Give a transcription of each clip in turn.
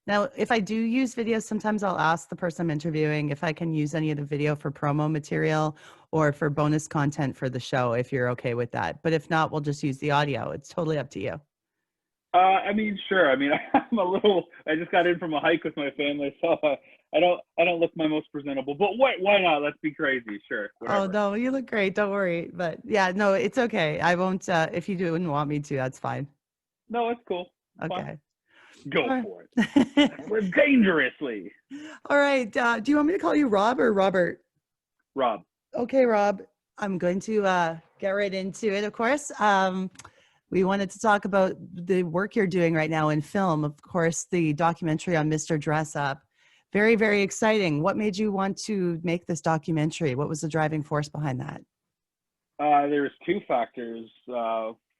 Now, if I do use videos, sometimes I'll ask the person I'm interviewing if I can use any of the video for promo material or for bonus content for the show, if you're okay with that. But if not, we'll just use the audio. It's totally up to you. I mean, sure. I mean, I just got in from a hike with my family, so I don't look my most presentable. But why not? Let's be crazy. Sure, Oh, whatever. no, you look great. Don't worry. But yeah, no, it's okay. I won't, if you wouldn't want me to, that's fine. No, it's cool. It's fine. Okay. Go All for it. right. Live dangerously. All right. Do you want me to call you Rob or Robert? Rob. Okay, Rob, I'm going to get right into it, of course. We wanted to talk about the work you're doing right now in film. Of course, the documentary on Mr. Dressup. Very, very exciting. What made you want to make this documentary? What was the driving force behind that? There's two factors.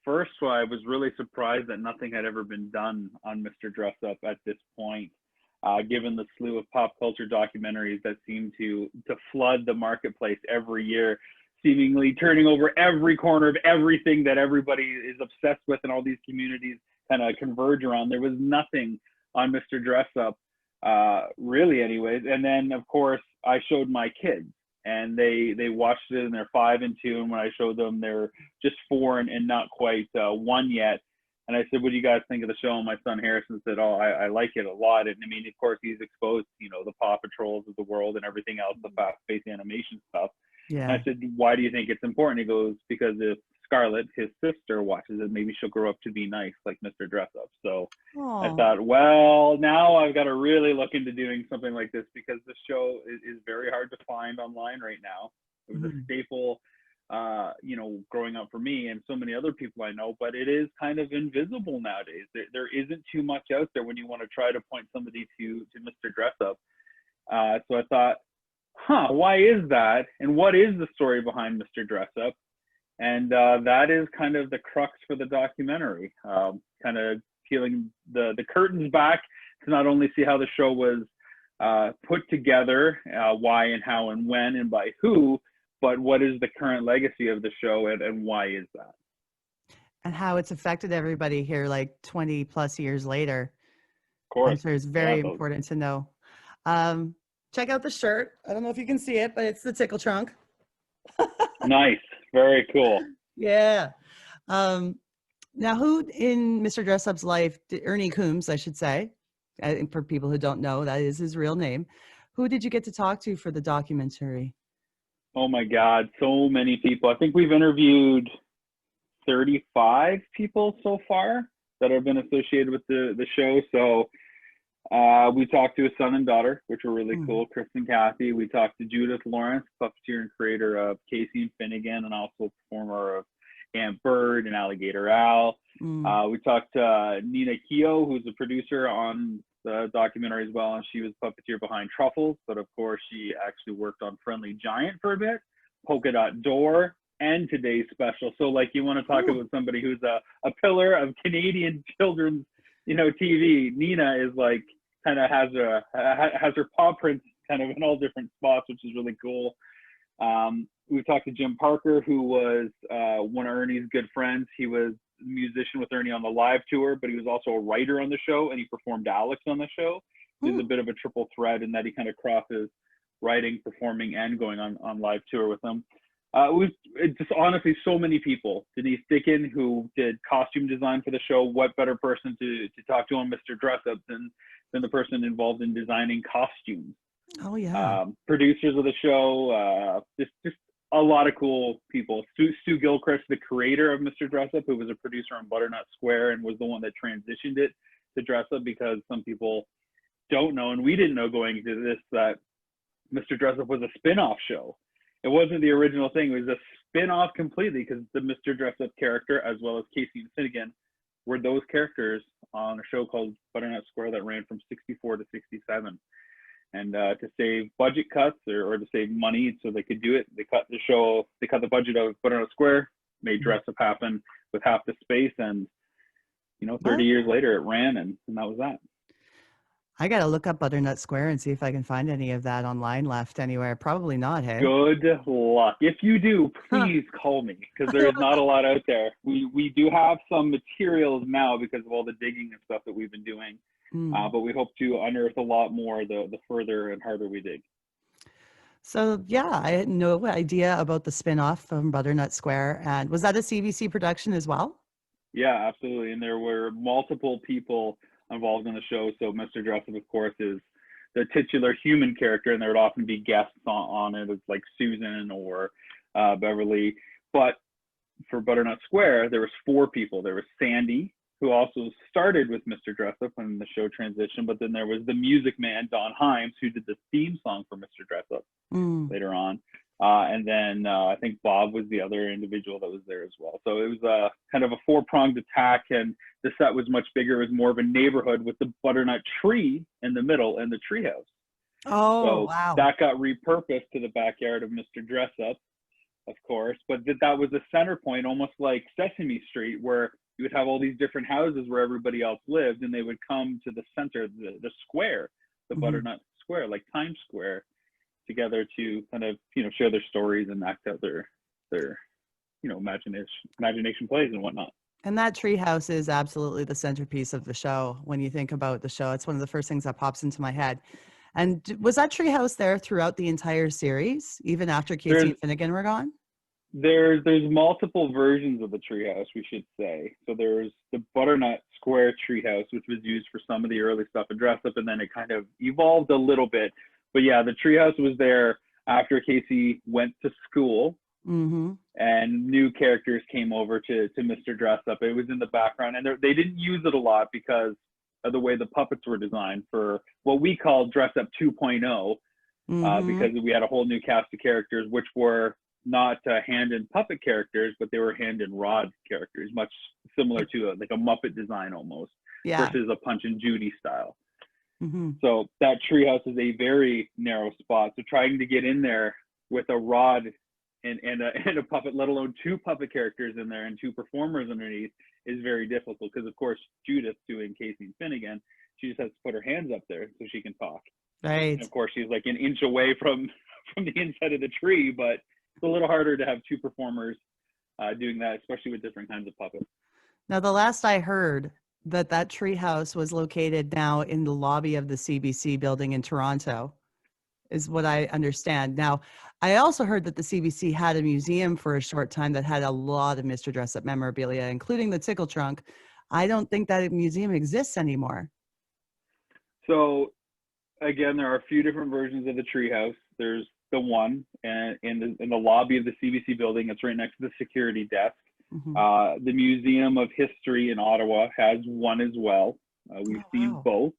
First, I was really surprised that nothing had ever been done on Mr. Dressup at this point, given the slew of pop culture documentaries that seem to flood the marketplace every year, seemingly turning over every corner of everything that everybody is obsessed with and all these communities kind of converge around. There was nothing on Mr. Dressup, really anyways. And then, of course, I showed my kids and they watched it and they're 5 and 2. And when I showed them, they're just 4 and not quite 1 yet. And I said, what do you guys think of the show? And my son Harrison said, oh, I like it a lot. And I mean, of course, he's exposed, the Paw Patrols of the world and everything else, the fast-paced animation stuff. And Yeah. I said, why do you think it's important? He goes, because if Scarlett, his sister, watches it, maybe she'll grow up to be nice like Mr. Dressup. So I Oh. thought, well, now I've got to really look into doing something like this because the show is very hard to find online right now. It was a Mhm. staple, growing up for me and so many other people I know, but it is kind of invisible nowadays. There isn't too much out there when you want to try to point somebody to Mr. Dressup. So I thought, why is that? And what is the story behind Mr. Dressup? And that is kind of the crux for the documentary, kind of peeling the curtains back to not only see how the show was put together, why and how and when and by who, but what is the current legacy of the show and why is that? And how it's affected everybody here like 20 plus years later. Of I'm course. sure it's Yeah. very important to know. Um, Check out the shirt. I don't know if you can see it, but it's the Tickle Trunk. Nice. Very cool. Yeah. Um, Now, who in Mr. Dressup's life, Ernie Coombs, I should say, for people who don't know, that is his real name. Who did you get to talk to for the documentary? Oh my God. So many people. I think we've interviewed 35 people so far that have been associated with the show. So we talked to his son and daughter, which were really cool, Chris and Kathy. We talked to Judith Lawrence, puppeteer and creator of Casey and Finnegan, and also performer of Aunt Bird and Alligator Al. We talked to Nina Keogh, who's a producer on the documentary as well, and she was puppeteer behind Truffles, but of course she actually worked on Friendly Giant for a bit, Polka Dot Door, and today's special. So like you want to talk about somebody who's a pillar of Canadian children's TV. Nina is like kind of has her paw prints kind of in all different spots, which is really cool. We talked to Jim Parker, who was one of Ernie's good friends. He was a musician with Ernie on the live tour, but he was also a writer on the show, and he performed Alex on the show. He's a bit of a triple threat in that he kind of crosses writing, performing, and going on live tour with them. It's just honestly so many people. Denise Dickin, who did costume design for the show. What better person to talk to on Mr. Dressup than the person involved in designing costumes? Oh, yeah. Producers of the show, just a lot of cool people. Stu Gilchrist, the creator of Mr. Dressup, who was a producer on Butternut Square and was the one that transitioned it to Dressup, because some people don't know, and we didn't know going into this, that Mr. Dressup was a spin-off show. It wasn't the original thing. It was a spin-off completely, because the Mr. Dressup character, as well as Casey and Finnegan, were those characters on a show called Butternut Square that ran from 64 to 67. And to save budget cuts or to save money so they could do it, they cut the budget of Butternut Square, made Dressup happen with half the space, and 30 years later it ran, and that was that. I got to look up Butternut Square and see if I can find any of that online left anywhere. Probably not, hey? Good luck. If you do, please call me, because there's not a lot out there. We do have some materials now because of all the digging and stuff that we've been doing. But we hope to unearth a lot more the further and harder we dig. So yeah, I had no idea about the spin-off from Butternut Square. And was that a CBC production as well? Yeah, absolutely. And there were multiple people involved in the show. So Mr. Dressup, of course, is the titular human character, and there would often be guests on it, like Susan or Beverly. But for Butternut Square, there was 4 people. There was Sandy, who also started with Mr. Dressup when the show transitioned, but then there was the music man, Don Himes, who did the theme song for Mr. Dressup later on. And then I think Bob was the other individual that was there as well. So it was kind of a 4-pronged attack, and the set was much bigger. It was more of a neighborhood with the butternut tree in the middle and the treehouse. Oh, So wow. that got repurposed to the backyard of Mr. Dressup, of course, but that was a center point, almost like Sesame Street, where you would have all these different houses where everybody else lived, and they would come to the center, the square, the Butternut Square, like Times Square, together to kind of, share their stories and act out their imagination plays and whatnot. And that treehouse is absolutely the centerpiece of the show. When you think about the show, it's one of the first things that pops into my head. And was that treehouse there throughout the entire series, even after Casey and Finnegan were gone? There's multiple versions of the treehouse, we should say. So there's the Butternut Square treehouse, which was used for some of the early stuff in Dressup, and then it kind of evolved a little bit. But yeah, the treehouse was there after Casey went to school, and new characters came over to Mr. Dressup. It was in the background, and they didn't use it a lot because of the way the puppets were designed for what we call Dressup 2.0, because we had a whole new cast of characters, which were not hand and puppet characters, but they were hand and rod characters, much similar to like a Muppet design almost, versus a Punch and Judy style. So that treehouse is a very narrow spot. So trying to get in there with a rod and a puppet, let alone 2 puppet characters in there and 2 performers underneath, is very difficult, because of course Judith, doing Casey and Finnegan, she just has to put her hands up there so she can talk. Right. And of course she's like an inch away from the inside of the tree, but it's a little harder to have 2 performers doing that, especially with different kinds of puppets. Now, the last I heard, that treehouse was located now in the lobby of the CBC building in Toronto, is what I understand. Now, I also heard that the CBC had a museum for a short time that had a lot of Mr. Dressup memorabilia, including the Tickle Trunk. I don't think that museum exists anymore. So again, there are a few different versions of the treehouse. There's the one in the lobby of the CBC building. It's right next to the security desk. The Museum of History in Ottawa has one as well. We've seen both,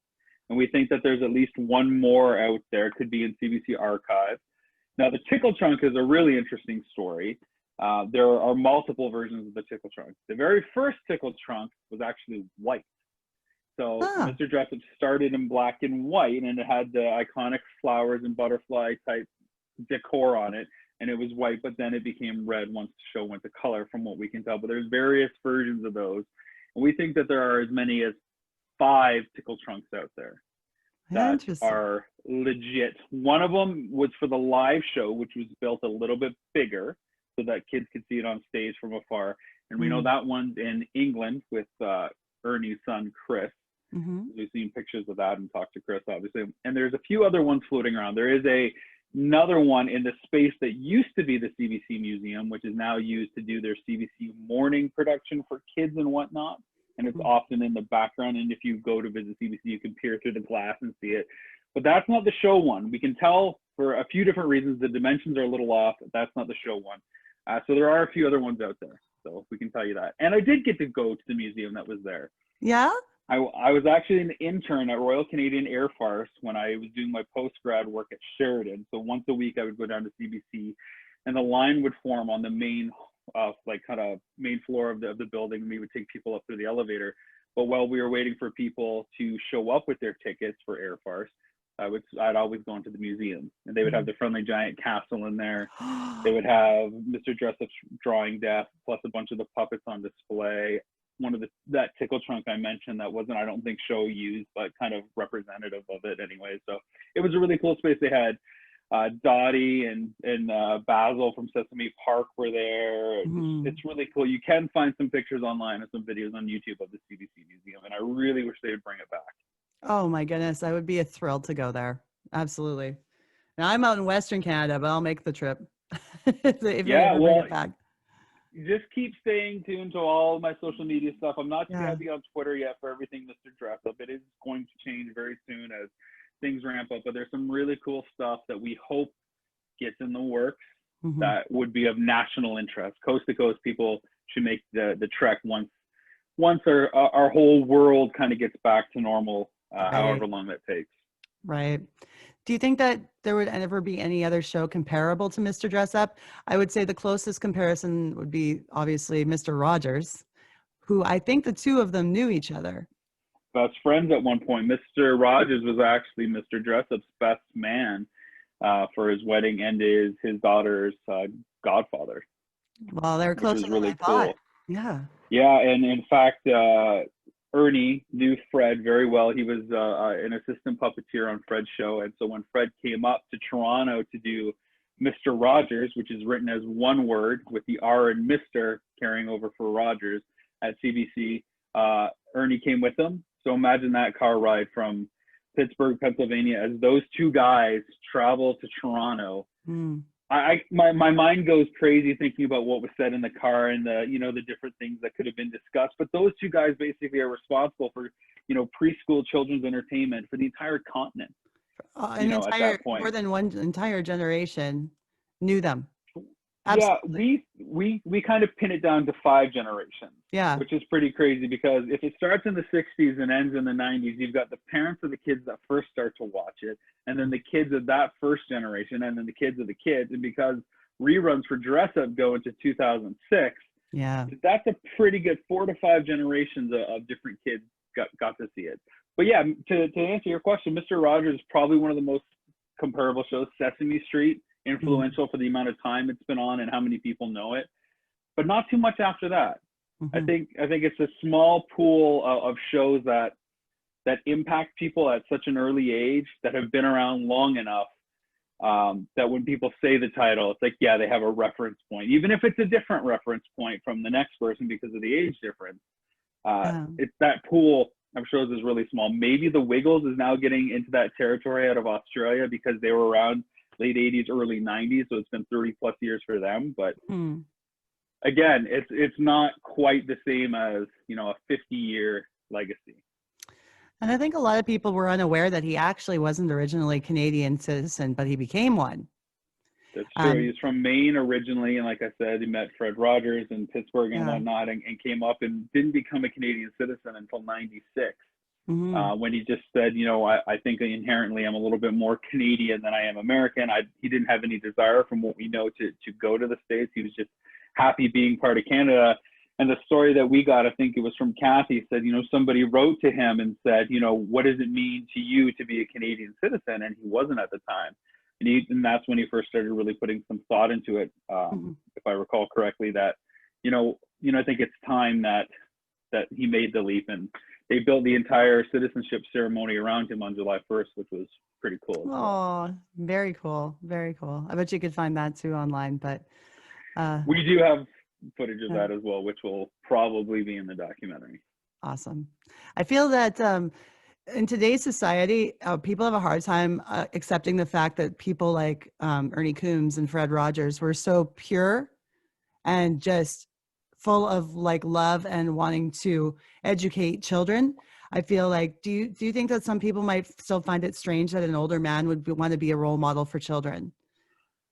and we think that there's at least one more out there. Could be in CBC archive. Now, the Tickle Trunk is a really interesting story. There are multiple versions of the Tickle Trunk. The very first Tickle Trunk was actually white. So Mr. Dressup started in black and white, and it had the iconic flowers and butterfly type decor on it, and it was white, but then it became red once the show went to color, from what we can tell. But there's various versions of those, and we think that there are as many as 5 Tickle Trunks out there that are legit. One of them was for the live show, which was built a little bit bigger so that kids could see it on stage from afar, and we know that one's in England with Ernie's son Chris. We've seen pictures of that and talked to Chris, obviously. And there's a few other ones floating around. There is another one in the space that used to be the CBC Museum, which is now used to do their CBC morning production for kids and whatnot. And it's often in the background. And if you go to visit CBC, you can peer through the glass and see it. But that's not the show one. We can tell for a few different reasons. The dimensions are a little off. That's not the show one. So there are a few other ones out there. So we can tell you that. And I did get to go to the museum that was there. Yeah? I was actually an intern at Royal Canadian Air Force when I was doing my post-grad work at Sheridan. So once a week I would go down to CBC, and the line would form on the main, main floor of the building, and we would take people up through the elevator. But while we were waiting for people to show up with their tickets for Air Force, I'd always go into the museum, and they would have the Friendly Giant castle in there. They would have Mr. Dressup's drawing desk, plus a bunch of the puppets on display. One of that Tickle Trunk I mentioned that wasn't, I don't think, show used, but kind of representative of it anyway. So it was a really cool space. They had Dottie and Basil from Sesame Park were there. It's really cool. You can find some pictures online and some videos on YouTube of the CBC Museum, and I really wish they would bring it back. Oh my goodness, I would be a thrill to go there. Absolutely. Now I'm out in Western Canada, but I'll make the trip if they Yeah, ever bring well, it back. just keep staying tuned to all my social media stuff. I'm not too Yeah. heavy on Twitter yet for everything Mr. Dressup. It is going to change very soon as things ramp up, but there's some really cool stuff that we hope gets in the works Hmm. that would be of national interest. Coast to coast people should make the trek once our whole world kind of gets back to normal, Right. however long that takes. Right. Do you think that there would ever be any other show comparable to Mr. Dressup? I would say the closest comparison would be obviously Mr. Rogers, who I think the two of them knew each other. Best friends at one point. Mr. Rogers was actually Mr. Dressup's best man for his wedding and his daughter's godfather, Well, they're which closer was than I really thought. cool. Yeah. Yeah, and in fact, Ernie knew Fred very well. He was an assistant puppeteer on Fred's show, and so when Fred came up to Toronto to do Mr. Rogers, which is written as one word with the R and Mr. carrying over for Rogers at CBC, Ernie came with him. So imagine that car ride from Pittsburgh, Pennsylvania, as those two guys travel to Toronto. Mm. My mind goes crazy thinking about what was said in the car and the different things that could have been discussed. But those two guys basically are responsible for preschool children's entertainment for the entire continent. An At entire, that point, more than one entire generation knew them. yeah, Absolutely. we kind of pin it down to 5 generations, Yeah. which is pretty crazy because if it starts in the 60s and ends in the 90s, you've got the parents of the kids that first start to watch it, and then the kids of that first generation, and then the kids of the kids. And because reruns for Dressup go into 2006, Yeah. that's a pretty good 4 to 5 generations of different kids got to see it. But yeah, to answer your question, Mr. Rogers is probably one of the most comparable shows. Sesame Street, influential for the amount of time it's been on and how many people know it, but not too much after that. I Mm-hmm. think it's a small pool of shows that impact people at such an early age, that have been around long enough, that when people say the title, it's like, yeah, they have a reference point, even if it's a different reference point from the next person because of the age difference. Yeah. It's that pool of shows is really small. Maybe the Wiggles is now getting into that territory out of Australia because they were around late 80s, early 90s, so it's been 30 plus years for them. But Hmm. again, it's not quite the same as a 50-year legacy. And I think a lot of people were unaware that he actually wasn't originally a Canadian citizen, but he became one. That's true. Um, He's from Maine originally, and like I said, he met Fred Rogers in Pittsburgh and yeah. whatnot, and came up and didn't become a Canadian citizen until '96. Hmm. When he just said, I think inherently I'm a little bit more Canadian than I am American. He didn't have any desire, from what we know, to go to the States. He was just happy being part of Canada. And the story that we got, I think it was from Kathy, said, somebody wrote to him and said, what does it mean to you to be a Canadian citizen? And he wasn't at the time. And that's when he first started really putting some thought into it. Hmm. If I recall correctly, that, I think it's time that he made the leap, and they built the entire citizenship ceremony around him on July 1st, which was pretty cool as well. Oh, very cool. Very cool. I bet you could find that too online, but We do have footage of yeah, that as well, which will probably be in the documentary. awesome. I feel that in today's society, people have a hard time accepting the fact that people like Ernie Coombs and Fred Rogers were so pure and just full of like love and wanting to educate children. I feel like, do you think that some people might still find it strange that an older man would want to be a role model for children?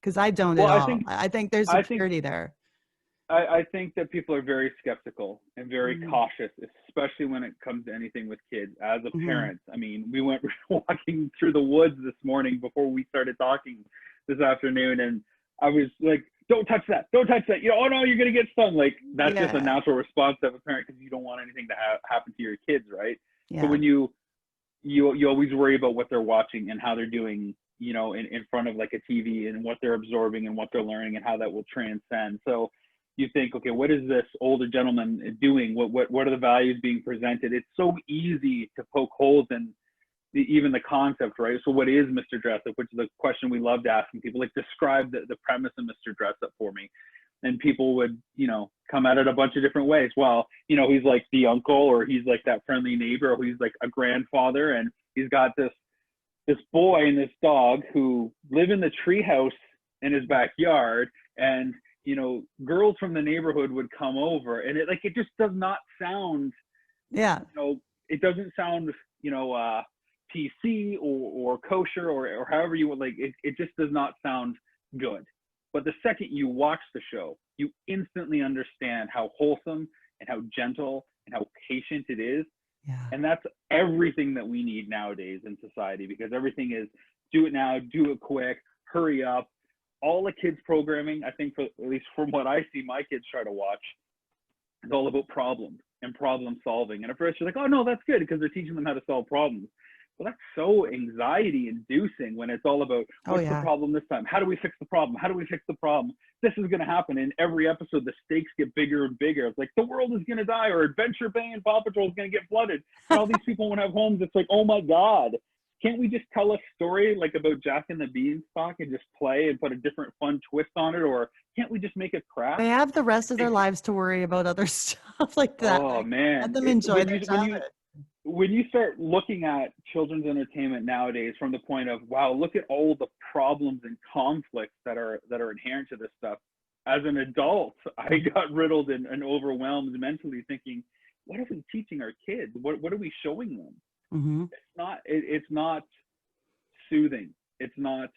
Because I don't Well, at all. I think there's a I think purity there. I think that people are very skeptical and very Mm-hmm. cautious, especially when it comes to anything with kids. As a Mm-hmm. parent, I mean, we went walking through the woods this morning before we started talking this afternoon, and I was like, "Don't touch that! Don't touch that!" Oh no, you're gonna get stung. Like, that's just a Yeah. natural response of a parent, because you don't want anything to happen to your kids, right? So Yeah. when you always worry about what they're watching and how they're doing, in front of like a TV, and what they're absorbing and what they're learning and how that will transcend. So you think, okay, what is this older gentleman doing? What are the values being presented? It's so easy to poke holes in even the concept, right? So what is Mr. Dressup, which is the question we loved asking people. Like, describe the premise of Mr. Dressup for me. and people would, come at it a bunch of different ways. Well, he's like the uncle, or he's like that friendly neighbor, or he's like a grandfather, and he's got this boy and this dog who live in the treehouse in his backyard, and girls from the neighborhood would come over, and it just does not sound, it doesn't sound PC or kosher or however you would it just does not sound good. But the second you watch the show, you instantly understand how wholesome and how gentle and how patient it is. Yeah. And that's everything that we need nowadays in society, because everything is do it now, do it quick, hurry up. All the kids programming, I think, at least from what I see my kids try to watch, is all about problems and problem solving. And at first you're like, oh no, that's good because they're teaching them how to solve problems. Well, that's so anxiety inducing when it's all about what's the problem this time? How do we fix the problem? How do we fix the problem? This is going to happen. In every episode, the stakes get bigger and bigger. It's like the world is going to die, or Adventure Bay and Paw Patrol is going to get flooded. And all these people won't have homes. It's like, oh my God. Can't we just tell a story like about Jack and the Beanstalk and just play and put a different fun twist on it? Or can't we just make it craft? They have the rest of their lives to worry about other stuff like that. Oh, man. Let them enjoy their childhood. When you start looking at children's entertainment nowadays from the point of, wow, look at all the problems and conflicts that are inherent to this stuff. As an adult, I got riddled and overwhelmed mentally thinking, what are we teaching our kids? What are we showing them? Mm-hmm. It's not soothing. It's not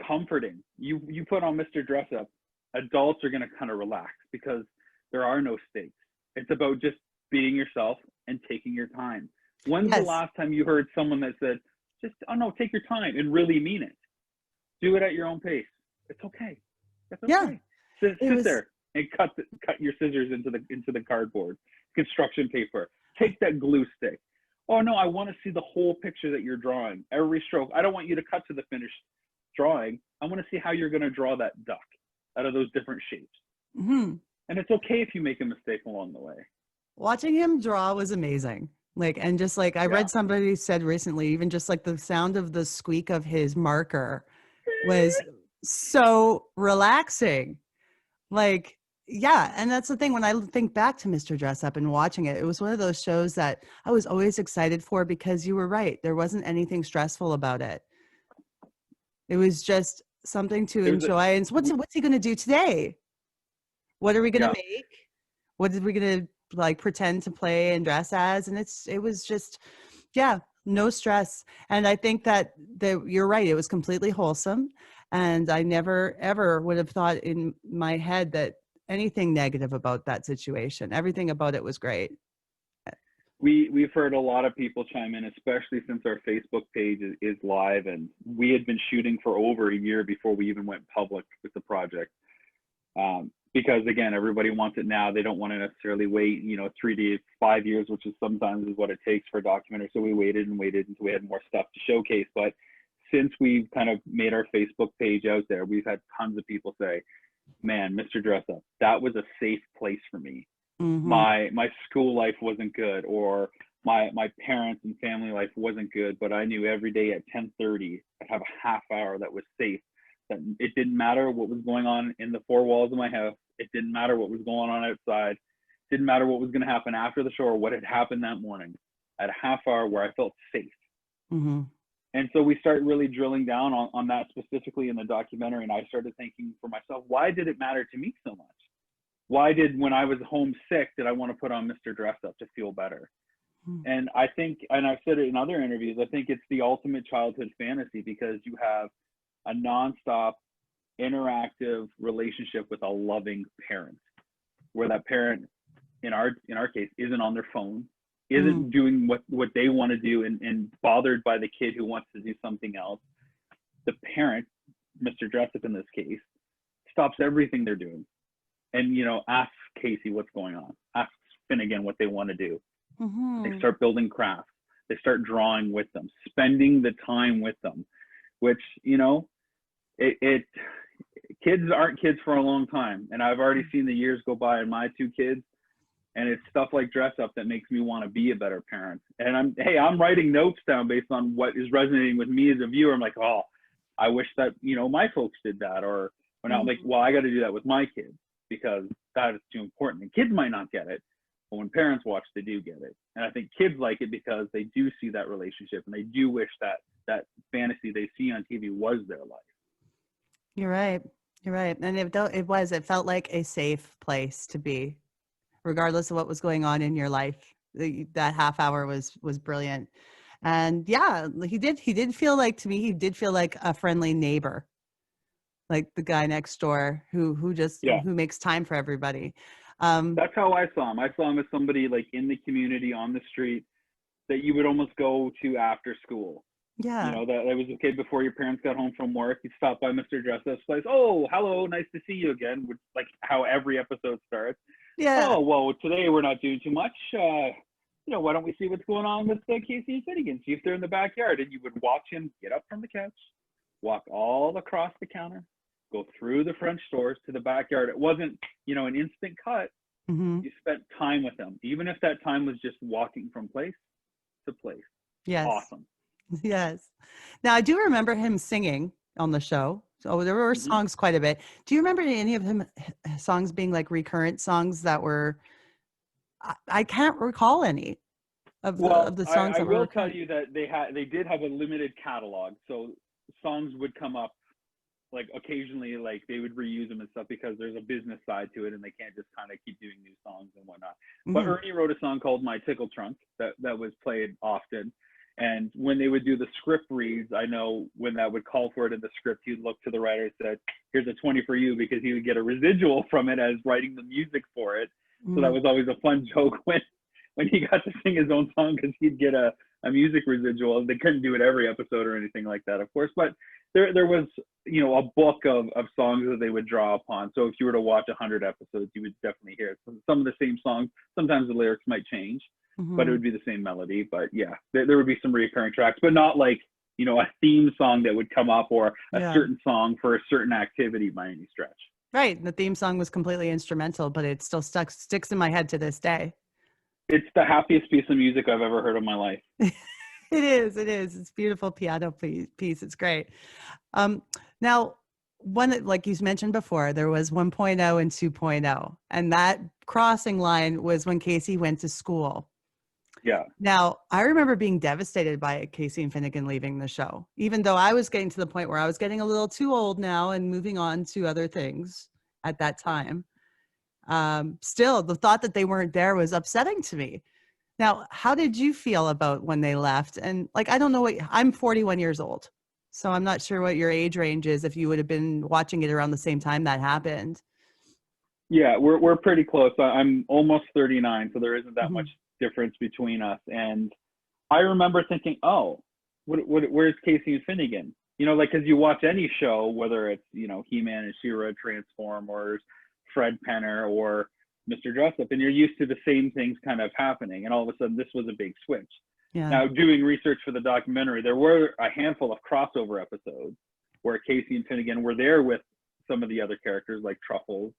comforting. You put on Mr. Dressup, adults are going to kind of relax because there are no stakes. It's about just being yourself and taking your time. When's the last time you heard someone that said, take your time and really mean it? Do it at your own pace. It's okay. That's okay. Yeah. Sit there and cut your scissors into the cardboard, construction paper. Take that glue stick. Oh no, I want to see the whole picture that you're drawing. Every stroke. I don't want you to cut to the finished drawing. I want to see how you're going to draw that duck out of those different shapes. Mm-hmm. And it's okay if you make a mistake along the way. Watching him draw was amazing. I read somebody said recently, even just like the sound of the squeak of his marker was so relaxing. And that's the thing. When I think back to Mr. Dressup and watching it, it was one of those shows that I was always excited for because you were right. There wasn't anything stressful about it. It was just something to enjoy. And so what's he going to do today? What are we going to make? What are we going to pretend to play and dress as? And it was just, no stress. And I think that you're right. It was completely wholesome. And I never, ever would have thought in my head that anything negative about that situation. Everything about it was great. We've heard a lot of people chime in, especially since our Facebook page is live, and we had been shooting for over a year before we even went public with the project. Because again, everybody wants it now. They don't want to necessarily wait, 3 to 5 years, which is sometimes is what it takes for a documentary. So we waited until we had more stuff to showcase. But since we've kind of made our Facebook page out there, we've had tons of people say, man, Mr. Dressup, that was a safe place for me. Mm-hmm. My school life wasn't good, or my parents and family life wasn't good, but I knew every day at 10:30 I'd have a half hour that was safe. That it didn't matter what was going on in the four walls of my house. It didn't matter what was going on outside. It didn't matter what was going to happen after the show or what had happened that morning. I had a half hour where I felt safe. Mm-hmm. And so we started really drilling down on that specifically in the documentary. And I started thinking for myself, why did it matter to me so much? Why when I was homesick, did I want to put on Mr. Dressup to feel better? Mm-hmm. And I think, and I've said it in other interviews, I think it's the ultimate childhood fantasy because you have a nonstop interactive relationship with a loving parent, where that parent, in our case, isn't on their phone, isn't doing what they want to do and bothered by the kid who wants to do something else. The parent, Mr. Dressup in this case, stops everything they're doing and, asks Casey what's going on, asks Finnegan what they want to do. Mm-hmm. They start building crafts. They start drawing with them, spending the time with them, which, kids aren't kids for a long time. And I've already seen the years go by in my two kids. And it's stuff like Dressup that makes me want to be a better parent. And I'm writing notes down based on what is resonating with me as a viewer. I'm like, oh, I wish that, my folks did that. Or When I'm like, well, I got to do that with my kids because that is too important. And kids might not get it, but when parents watch, they do get it. And I think kids like it because they do see that relationship and they do wish that fantasy they see on TV was their life. You're right. You're right. And it felt like a safe place to be, regardless of what was going on in your life. That half hour was brilliant. And yeah, he did feel like, to me, he did feel like a friendly neighbor, like the guy next door who makes time for everybody. That's how I saw him. I saw him as somebody like in the community on the street that you would almost go to after school. Yeah. You know, that was a kid before your parents got home from work. You stop by Mr. Dressup's place. Oh, hello, nice to see you again. Which, like how every episode starts. Yeah. Oh, well, today we're not doing too much. You know, why don't we see what's going on with Casey and Finnegan? See if they're in the backyard. And you would watch him get up from the couch, walk all across the counter, go through the French doors to the backyard. It wasn't, you know, an instant cut. Mm-hmm. You spent time with him, even if that time was just walking from place to place. Yes. Awesome. Yes. Now, I do remember him singing on the show. So there were songs quite a bit. Do you remember any of him songs being like recurrent songs that were, I can't recall any of the songs. I will tell you that they did have a limited catalog. So songs would come up like occasionally, like they would reuse them and stuff because there's a business side to it and they can't just kind of keep doing new songs and whatnot. But Ernie wrote a song called My Tickle Trunk that was played often. And when they would do the script reads, I know when that would call for it in the script, he'd look to the writer and said, here's a 20 for you, because he would get a residual from it as writing the music for it. So that was always a fun joke when he got to sing his own song, because he'd get a music residual. They couldn't do it every episode or anything like that, of course, but there was, you know, a book of songs that they would draw upon. So if you were to watch 100 episodes, you would definitely hear some of the same songs. Sometimes the lyrics might change, but it would be the same melody. But yeah, there would be some recurring tracks, but not like, you know, a theme song that would come up or a certain song for a certain activity by any stretch. Right. The theme song was completely instrumental, but it still sticks in my head to this day. It's the happiest piece of music I've ever heard in my life. It is. It's a beautiful piano piece. It's great. Now, like you mentioned before, there was 1.0 and 2.0, and that crossing line was when Casey went to school. Yeah. Now, I remember being devastated by Casey and Finnegan leaving the show, even though I was getting to the point where I was getting a little too old now and moving on to other things at that time. Still, the thought that they weren't there was upsetting to me. Now, how did you feel about when they left? And like, I don't know I'm 41 years old, so I'm not sure what your age range is if you would have been watching it around the same time that happened. Yeah, we're pretty close. I'm almost 39, so there isn't that much difference between us. And I remember thinking, oh, where's Casey and Finnegan? You know, like, because you watch any show, whether it's, you know, He-Man and She-Ra, Transformers, Fred Penner, or Mr. Dressup, and you're used to the same things kind of happening. And all of a sudden, this was a big switch. Yeah. Now, doing research for the documentary, there were a handful of crossover episodes where Casey and Finnegan were there with some of the other characters like Truffles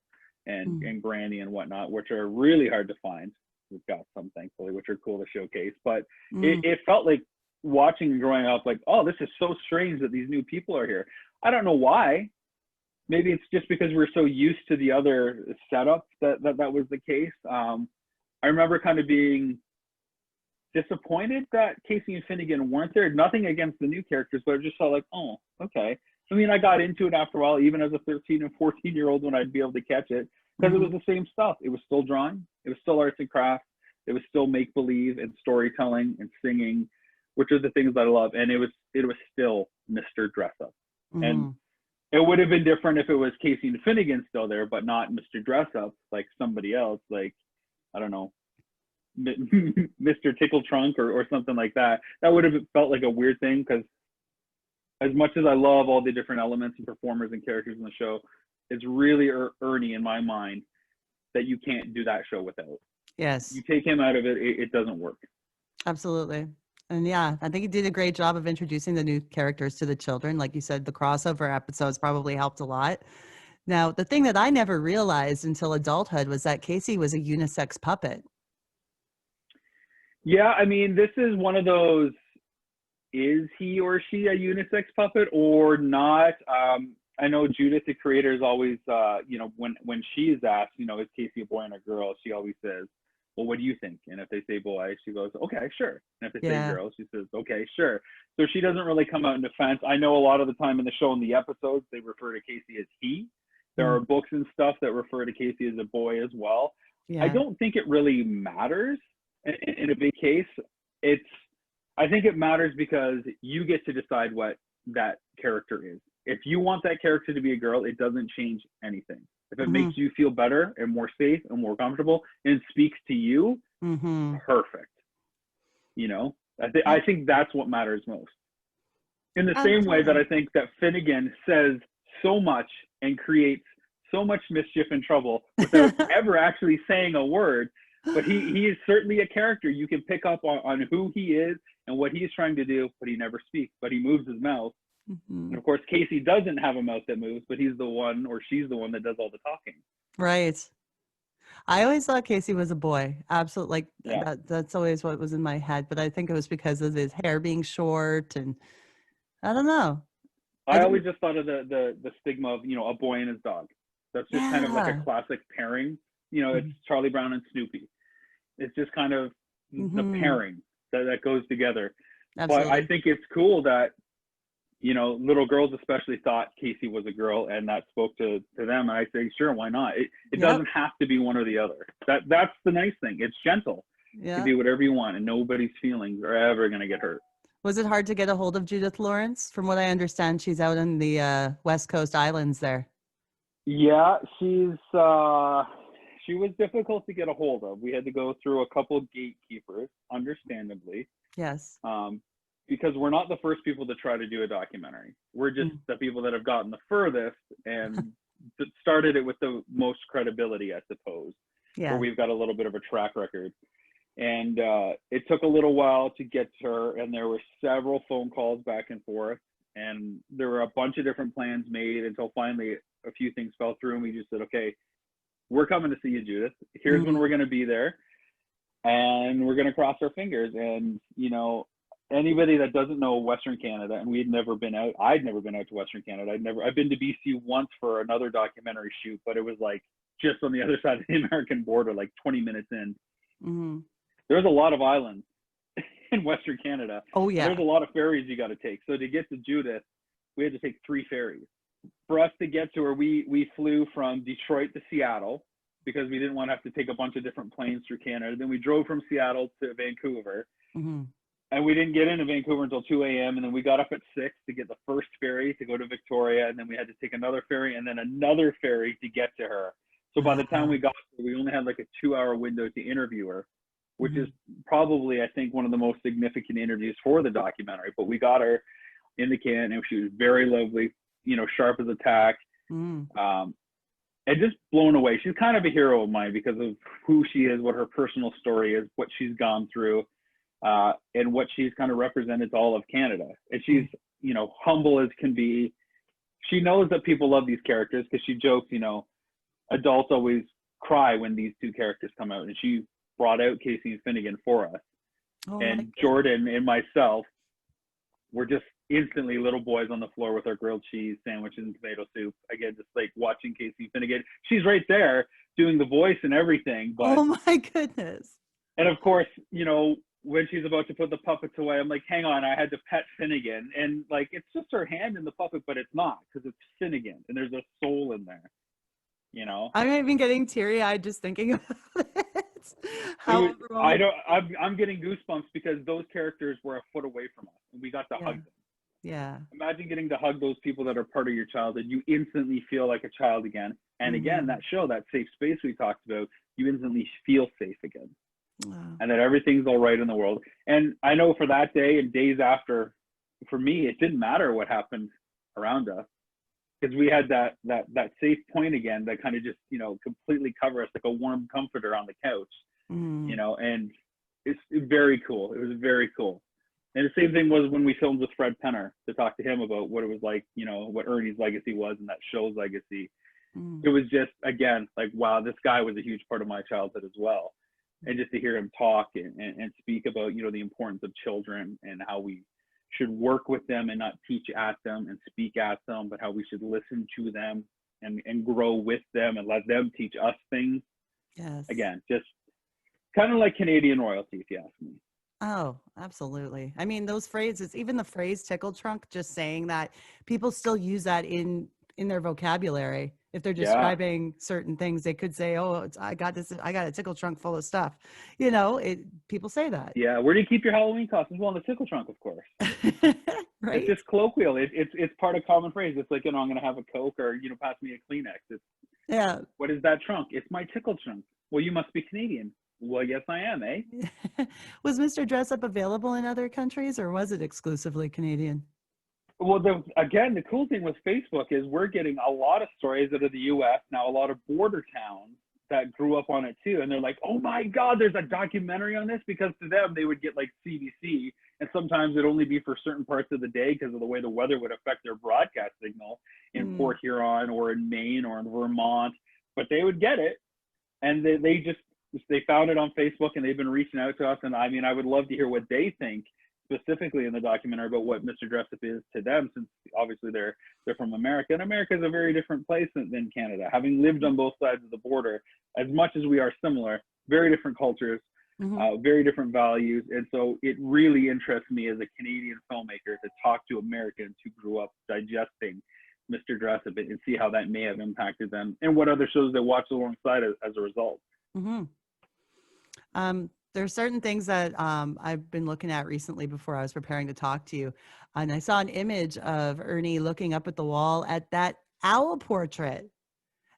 and Granny and whatnot, which are really hard to find. We've got some, thankfully, which are cool to showcase. But it felt like watching and growing up, like, oh, this is so strange that these new people are here. I don't know why. Maybe it's just because we're so used to the other setup that was the case. I remember kind of being disappointed that Casey and Finnegan weren't there. Nothing against the new characters, but I just felt like, oh, okay. I mean, I got into it after a while, even as a 13 and 14-year-old when I'd be able to catch it, because it was the same stuff. It was still drawing. It was still arts and crafts. It was still make-believe and storytelling and singing, which are the things that I love. And it was still Mr. Dressup. And it would have been different if it was Casey and Finnegan still there, but not Mr. Dressup, like somebody else, like, I don't know, Mr. Tickle Trunk or something like that. That would have felt like a weird thing, because as much as I love all the different elements and performers and characters in the show, it's really Ernie in my mind that you can't do that show without. Yes. You take him out of it, it doesn't work. Absolutely. And yeah, I think he did a great job of introducing the new characters to the children. Like you said, the crossover episodes probably helped a lot. Now, the thing that I never realized until adulthood was that Casey was a unisex puppet. Yeah, I mean, this is one of those, is he or she a unisex puppet or not? I know Judith, the creator, is always, you know, when she is asked, you know, is Casey a boy and a girl, she always says, well, what do you think? And if they say boy, she goes, okay, sure. And if they say Yeah. girl, she says, okay, sure. So she doesn't really come out in defense. I know a lot of the time in the show, in the episodes, they refer to Casey as he. There are books and stuff that refer to Casey as a boy as well. I Yeah. don't think it really matters in a big case. I think it matters because you get to decide what that character is. If you want that character to be a girl, it doesn't change anything. If it makes you feel better and more safe and more comfortable and speaks to you, perfect. You know, I think that's what matters most. In the same way that I think that Finnegan says so much and creates so much mischief and trouble without ever actually saying a word. But he is certainly a character. You can pick up on who he is and what he's trying to do, but he never speaks, but he moves his mouth. And of course, Casey doesn't have a mouth that moves, but he's the one, or she's the one, that does all the talking. Right. I always thought Casey was a boy. Absolutely. Yeah. That's always what was in my head. But I think it was because of his hair being short, and I don't know. I always just thought of the stigma of, you know, a boy and his dog. That's just kind of like a classic pairing. You know, it's Charlie Brown and Snoopy. It's just kind of the pairing that goes together. Absolutely. But I think it's cool that, you know, little girls especially thought Casey was a girl, and that spoke to them. And I say, sure, why not? It doesn't have to be one or the other. That's the nice thing. It's gentle. You can do whatever you want, and nobody's feelings are ever going to get hurt. Was it hard to get a hold of Judith Lawrence? From what I understand, she's out in the West Coast Islands there. Yeah, she was difficult to get a hold of. We had to go through a couple of gatekeepers, understandably. Yes. Because we're not the first people to try to do a documentary. We're just the people that have gotten the furthest and started it with the most credibility, I suppose. Yeah. Where we've got a little bit of a track record. And it took a little while to get to her, and there were several phone calls back and forth, and there were a bunch of different plans made until finally a few things fell through, and we just said, okay, we're coming to see you, Judith. Here's when we're going to be there, and we're going to cross our fingers. And, you know, anybody that doesn't know Western Canada, and I'd never been out to Western Canada. I've been to BC once for another documentary shoot, but it was like just on the other side of the American border, like 20 minutes in. There's a lot of islands in Western Canada. Oh, yeah. There's a lot of ferries you got to take. So to get to Judith, we had to take 3 ferries. For us to get to her, we flew from Detroit to Seattle because we didn't want to have to take a bunch of different planes through Canada. Then we drove from Seattle to Vancouver. And we didn't get into Vancouver until 2 a.m. And then we got up at 6 to get the first ferry to go to Victoria. And then we had to take another ferry and then another ferry to get to her. So by the time we got there, we only had like a 2-hour window to interview her, which is probably, I think, one of the most significant interviews for the documentary. But we got her in the can, and she was very lovely, you know, sharp as a tack, and just blown away. She's kind of a hero of mine because of who she is, what her personal story is, what she's gone through, and what she's kind of represented to all of Canada. And she's, you know, humble as can be. She knows that people love these characters because she jokes, you know, adults always cry when these 2 characters come out, and she brought out Casey and Finnegan for us. And Jordan and myself were just instantly little boys on the floor with our grilled cheese sandwiches and tomato soup. Again, just like watching Casey and Finnegan. She's right there doing the voice and everything. But, oh my goodness. And of course, you know, when she's about to put the puppets away, I'm like, hang on, I had to pet Finnegan. And like, it's just her hand in the puppet, but it's not, because it's Finnegan and there's a soul in there, you know? I'm even getting teary-eyed just thinking about it. I'm getting goosebumps because those characters were a foot away from us and we got to hug them. Yeah. Imagine getting to hug those people that are part of your childhood. You instantly feel like a child again. And again, that show, that safe space we talked about, you instantly feel safe again. Wow. And that everything's all right in the world. And I know for that day and days after, for me, it didn't matter what happened around us because we had that safe point again that kind of just, you know, completely cover us like a warm comforter on the couch, you know, and it's very cool. It was very cool. And the same thing was when we filmed with Fred Penner to talk to him about what it was like, you know, what Ernie's legacy was and that show's legacy. It was just, again, like, wow, this guy was a huge part of my childhood as well. And just to hear him talk and speak about, you know, the importance of children and how we should work with them and not teach at them and speak at them, but how we should listen to them and grow with them and let them teach us things. Yes. Again, just kind of like Canadian royalty, if you ask me. Oh, absolutely. I mean, those phrases, even the phrase tickle trunk, just saying that, people still use that in their vocabulary. If they're Yeah. describing certain things, they could say, "Oh, I got a tickle trunk full of stuff." People say that. Yeah. Where do you keep your Halloween costumes? Well, in the tickle trunk, of course. Right? It's just colloquial. It's part of common phrase. It's like, I'm going to have a Coke, or, pass me a Kleenex. Yeah. What is that trunk? It's my tickle trunk. Well, you must be Canadian. Well, yes, I am, eh? Was Mr. Dressup available in other countries, or was it exclusively Canadian? Well, again, the cool thing with Facebook is we're getting a lot of stories out of the U.S. now, a lot of border towns that grew up on it too. And they're like, oh my God, there's a documentary on this, because to them, they would get like CBC, and sometimes it'd only be for certain parts of the day because of the way the weather would affect their broadcast signal in Port Huron or in Maine or in Vermont, but they would get it. And they found it on Facebook, and they've been reaching out to us. And I mean, I would love to hear what they think specifically in the documentary about what Mr. Dressup is to them, since obviously they're from America, and America is a very different place than Canada. Having lived on both sides of the border, as much as we are similar, very different cultures, very different values. And so it really interests me as a Canadian filmmaker to talk to Americans who grew up digesting Mr. Dressup and see how that may have impacted them, and what other shows they watch alongside as a result. There are certain things that I've been looking at recently before I was preparing to talk to you. And I saw an image of Ernie looking up at the wall at that owl portrait.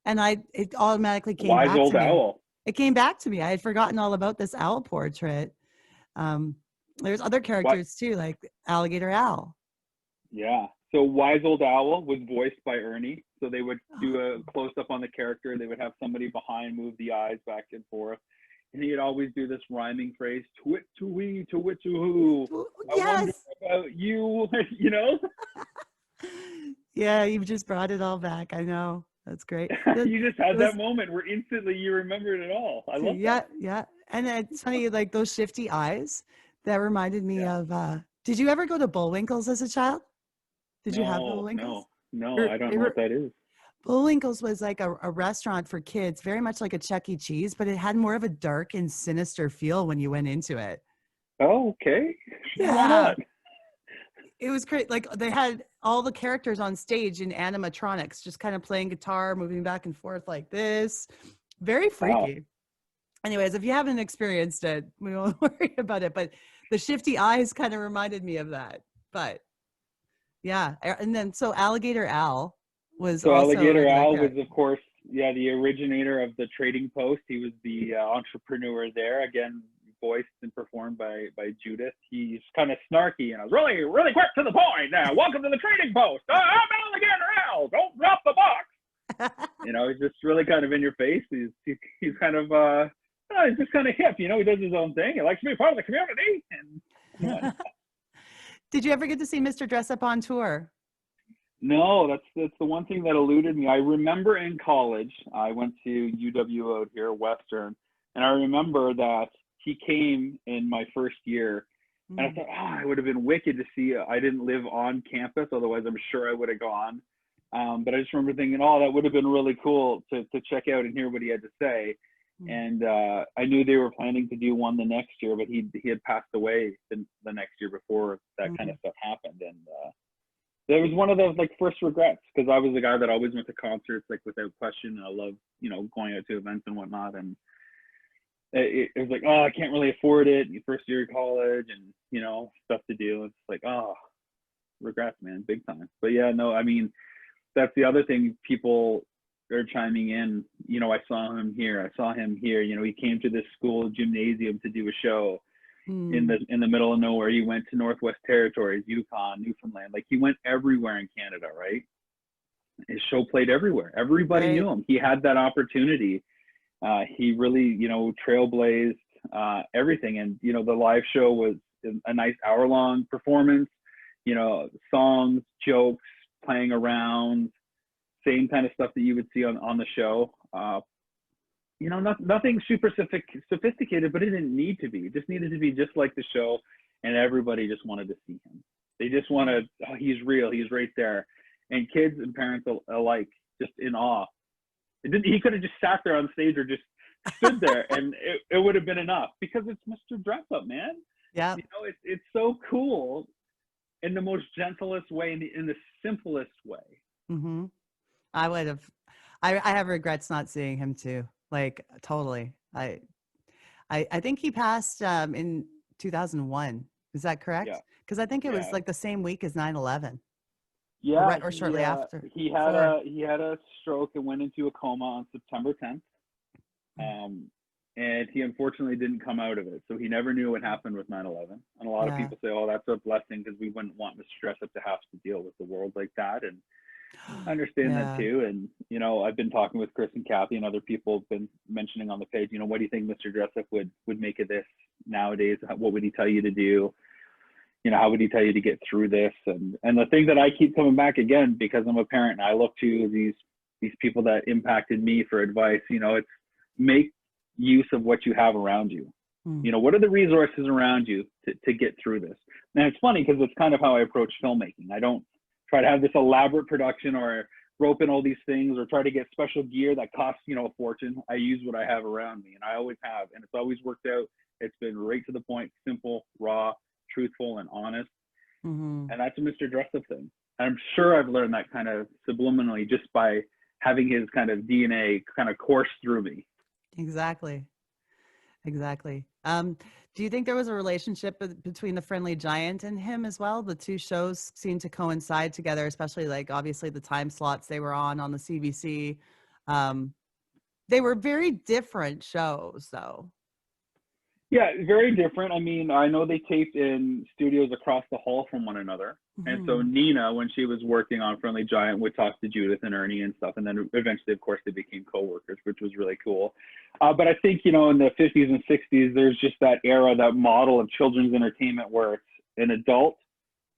And it automatically came Wise back old to me. owl. It came back to me. I had forgotten all about this owl portrait. There's other characters too, like Alligator Al. Yeah. So Wise Old Owl was voiced by Ernie. So they would do a close up on the character. They would have somebody behind move the eyes back and forth. And he'd always do this rhyming phrase, to it, to we, to it, to who. Yes. I wonder about you, Yeah, you've just brought it all back. I know. That's great. You just had that moment where instantly you remembered it all. I love that. Yeah. And it's funny, like those shifty eyes, that reminded me of, did you ever go to Bullwinkle's as a child? Did you have Bullwinkle's? No, I don't know what that is. Bullwinkle's was like a restaurant for kids, very much like a Chuck E. Cheese, but it had more of a dark and sinister feel when you went into it. Oh, okay. Yeah. Why not? It was great. Like they had all the characters on stage in animatronics, just kind of playing guitar, moving back and forth like this. Very freaky. Wow. Anyways, if you haven't experienced it, we won't worry about it. But the shifty eyes kind of reminded me of that. But yeah. And then so Alligator Al was so also Alligator Al was, of course, the originator of the Trading Post. He was the entrepreneur there. Again, voiced and performed by Judith. He's kind of snarky, and I was really, really quick to the point. Now, welcome to the Trading Post. I'm Alligator Al. Don't drop the box. He's just really kind of in your face. He's kind of he's just kind of hip. He does his own thing. He likes to be part of the community. And Did you ever get to see Mr. Dressup on tour? No, that's the one thing that eluded me. I remember in college, I went to UW out here, Western, and I remember that he came in my first year, and I thought, it would have been wicked to see. I didn't live on campus, otherwise I'm sure I would have gone. But I just remember thinking, that would have been really cool to check out and hear what he had to say. And I knew they were planning to do one the next year, but he had passed away the next year before that kind of stuff happened. And that was one of those first regrets, because I was the guy that always went to concerts without question, and I love going out to events and whatnot. And it was like, I can't really afford it. First year of college, and stuff to do. It's regrets, man, big time. But yeah, no, I mean, that's the other thing. People are chiming in. I saw him here. I saw him here. He came to this school gymnasium to do a show in the middle of nowhere. He went to Northwest Territories, Yukon, Newfoundland. He went everywhere in Canada, right? His show played everywhere. Everybody knew him. He had that opportunity. He really, trailblazed everything. And, the live show was a nice hour-long performance, songs, jokes, playing around, same kind of stuff that you would see on the show. Nothing super sophisticated, but it didn't need to be. It just needed to be just like the show, and everybody just wanted to see him. They just want to, oh, he's real, he's right there. And kids and parents alike, just in awe. He could have just sat there on stage or just stood there and it would have been enough, because it's Mr. Dressup, man. Yeah. You know, it's so cool in the most gentlest way, in the simplest way. Mm-hmm. I would have, I have regrets not seeing him too. Like, totally. I think he passed in 2001. Is that correct? Yeah. Because I think it was Yeah. like the same week as 9/11. Yeah. Or shortly after. He had a stroke and went into a coma on September 10th. And he unfortunately didn't come out of it. So he never knew what happened with 9/11. And a lot of people say, oh, that's a blessing, because we wouldn't want Mr. Dressup to have to deal with the world like that. And I understand that too. And, you know, I've been talking with Chris and Kathy and other people have been mentioning on the page, you know, what do you think Mr. Dressup would make of this nowadays? What would he tell you to do? You know, how would he tell you to get through this? And the thing that I keep coming back again, because I'm a parent and I look to these people that impacted me for advice, you know, it's make use of what you have around you. You know, what are the resources around you to get through this? And it's funny because it's kind of how I approach filmmaking. I don't try to have this elaborate production or rope in all these things or try to get special gear that costs, you know, a fortune. I use what I have around me, and I always have, and it's always worked out. It's been right to the point, simple, raw, truthful, and honest. And that's a Mr. Dressup thing. And I'm sure I've learned that kind of subliminally just by having his kind of DNA kind of course through me. Exactly. Do you think there was a relationship between the Friendly Giant and him as well? The two shows seem to coincide together, especially like obviously the time slots they were on the CBC. They were very different shows though. Yeah, very different. I mean, I know they taped in studios across the hall from one another. And so Nina, when she was working on Friendly Giant, would talk to Judith and Ernie and stuff. And then eventually, of course, they became co-workers, which was really cool. But I think, you know, in the 50s and 60s, there's just that era, that model of children's entertainment where it's an adult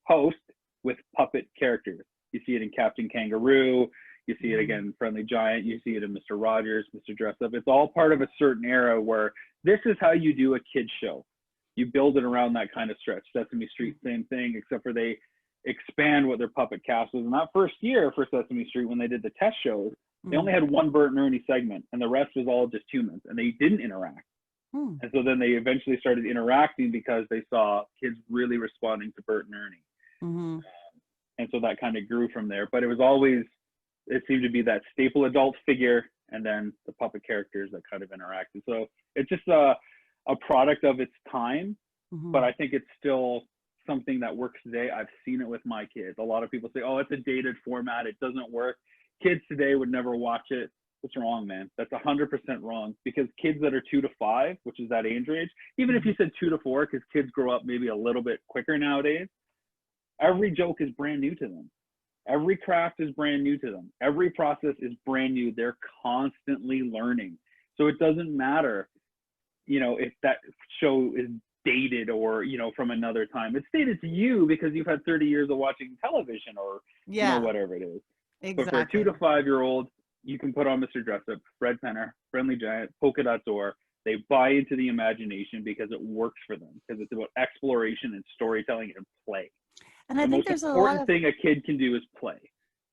host with puppet characters. You see it in Captain Kangaroo. You see it again in Friendly Giant. You see it in Mr. Rogers, Mr. Dressup. It's all part of a certain era where this is how you do a kid's show. You build it around that kind of stretch. Sesame Street, same thing, except for they expand what their puppet cast was. And that first year for Sesame Street, when they did the test shows, they only had one Bert and Ernie segment, and the rest was all just humans, and they didn't interact. And so then they eventually started interacting because they saw kids really responding to Bert and Ernie. And so that kind of grew from there. But it was always, it seemed to be that staple adult figure and then the puppet characters that kind of interacted. So it's just a product of its time, but I think it's still something that works today. I've seen it with my kids. A lot of people say, oh, it's a dated format, it doesn't work. Kids today would never watch it. What's wrong, man? That's 100% wrong, because kids that are 2 to 5, which is that age range, even if you said 2 to 4, because kids grow up maybe a little bit quicker nowadays, every joke is brand new to them. Every craft is brand new to them. Every process is brand new. They're constantly learning. So it doesn't matter, you know, if that show is dated or, you know, from another time. It's dated to you because you've had 30 years of watching television or, you know, whatever it is. Exactly. But for a 2 to 5-year-old, you can put on Mr. Dressup, Fred Penner, Friendly Giant, Polka Dot Door. They buy into the imagination because it works for them, because it's about exploration and storytelling and play. And I think there's a lot of, the most important thing a kid can do is play.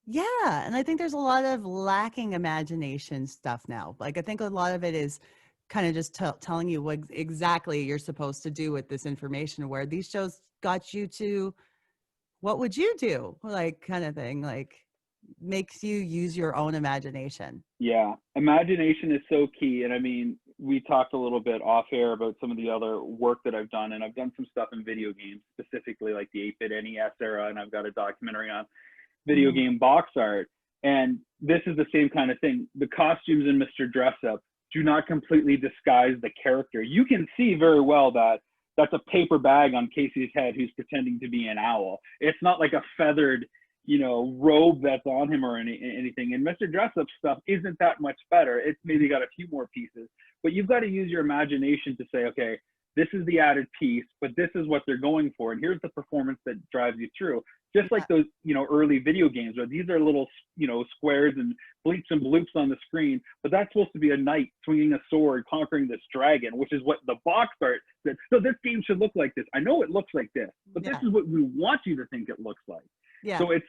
Yeah, and I think there's a lot of lacking imagination stuff now. Like, I think a lot of it is kind of just telling you what exactly you're supposed to do with this information, where these shows got you to, what would you do? Like, kind of thing, like makes you use your own imagination. Yeah, imagination is so key. And I mean, we talked a little bit off air about some of the other work that I've done, and I've done some stuff in video games, specifically like the 8-bit NES era, and I've got a documentary on video game box art. And this is the same kind of thing. The costumes in Mr. Dressup do not completely disguise the character. You can see very well that that's a paper bag on Casey's head who's pretending to be an owl. It's not like a feathered, you know, robe that's on him or anything. And Mr. Dressup's stuff isn't that much better. It's maybe got a few more pieces, but you've got to use your imagination to say, okay, this is the added piece, but this is what they're going for, and here's the performance that drives you through. Just like those, early video games where these are little, squares and bleeps and bloops on the screen, but that's supposed to be a knight swinging a sword, conquering this dragon, which is what the box art said. So this game should look like this. I know it looks like this, but this is what we want you to think it looks like. Yeah. So it's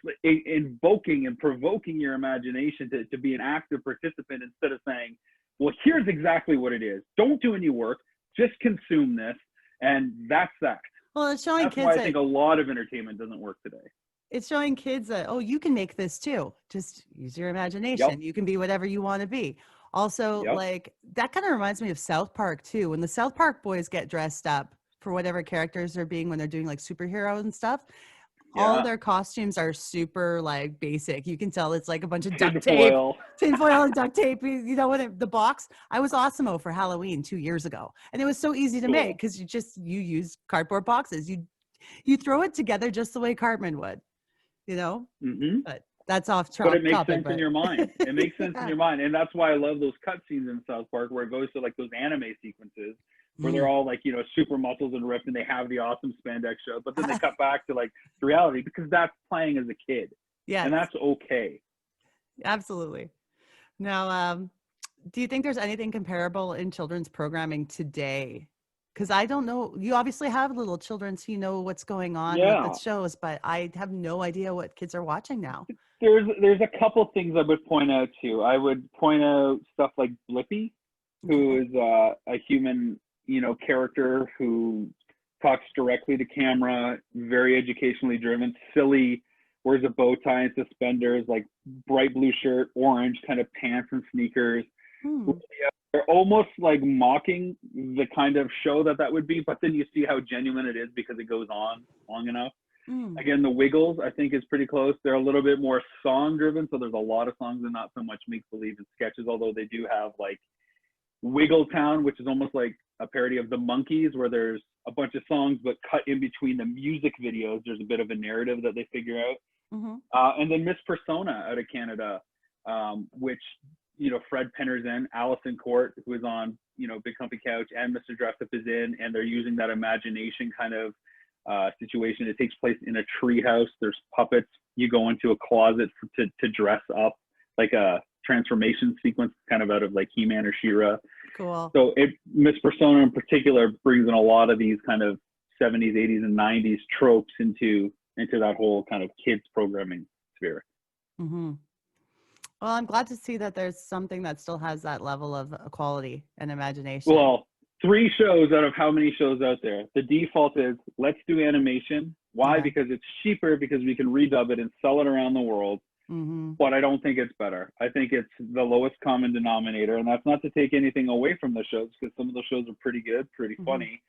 invoking and provoking your imagination to be an active participant instead of saying, well, here's exactly what it is. Don't do any work. Just consume this. And that's that. Well, it's showing That's kids why I think a lot of entertainment doesn't work today. It's showing kids that, oh, you can make this too. Just use your imagination. Yep. You can be whatever you want to be. Also, Yep. like, that kind of reminds me of South Park too. When the South Park boys get dressed up for whatever characters they're being when they're doing like superheroes and stuff, all their costumes are super like basic. You can tell it's like a bunch of duct tape, tinfoil and duct tape. You know what? The box. I was Osimo for Halloween 2 years ago, and it was so easy to make because you use cardboard boxes. You throw it together just the way Cartman would, Mm-hmm. But that's off topic. But it makes sense in your mind. It makes sense in your mind, and that's why I love those cutscenes in South Park where it goes to like those anime sequences where they're all like, super muscles and ripped and they have the awesome spandex show, but then they cut back to like the reality because that's playing as a kid. Yeah. And that's okay. Absolutely. Now, do you think there's anything comparable in children's programming today? Because I don't know. You obviously have little children, so you know what's going on with the shows, but I have no idea what kids are watching now. There's a couple things I would point out to. I would point out stuff like Blippi, who is a human character who talks directly to camera, very educationally driven, silly, wears a bow tie and suspenders, like bright blue shirt, orange kind of pants and sneakers. They're almost like mocking the kind of show that would be, but then you see how genuine it is because it goes on long enough. Again, the Wiggles, I think, is pretty close. They're a little bit more song driven, so there's a lot of songs and not so much make-believe and sketches, although they do have like Wiggle Town, which is almost like a parody of the Monkees, where there's a bunch of songs but cut in between the music videos. There's a bit of a narrative that they figure out. And then Miss Persona out of Canada, which Fred Penner's in, Allison Court, who is on Big Comfy Couch, and Mr. Dressup is in, and they're using that imagination kind of situation. It takes place in a treehouse. There's puppets. You go into a closet to dress up, like a transformation sequence kind of out of like He-Man or She-Ra. Cool. So Miss Persona in particular brings in a lot of these kind of 70s, 80s, and 90s tropes into that whole kind of kids programming sphere. Well, I'm glad to see that there's something that still has that level of quality and imagination. Well, 3 shows out of how many shows out there? The default is let's do animation. Why? Because it's cheaper, because we can redub it and sell it around the world. But I don't think it's better. I think it's the lowest common denominator, and that's not to take anything away from the shows, because some of the shows are pretty good, pretty funny.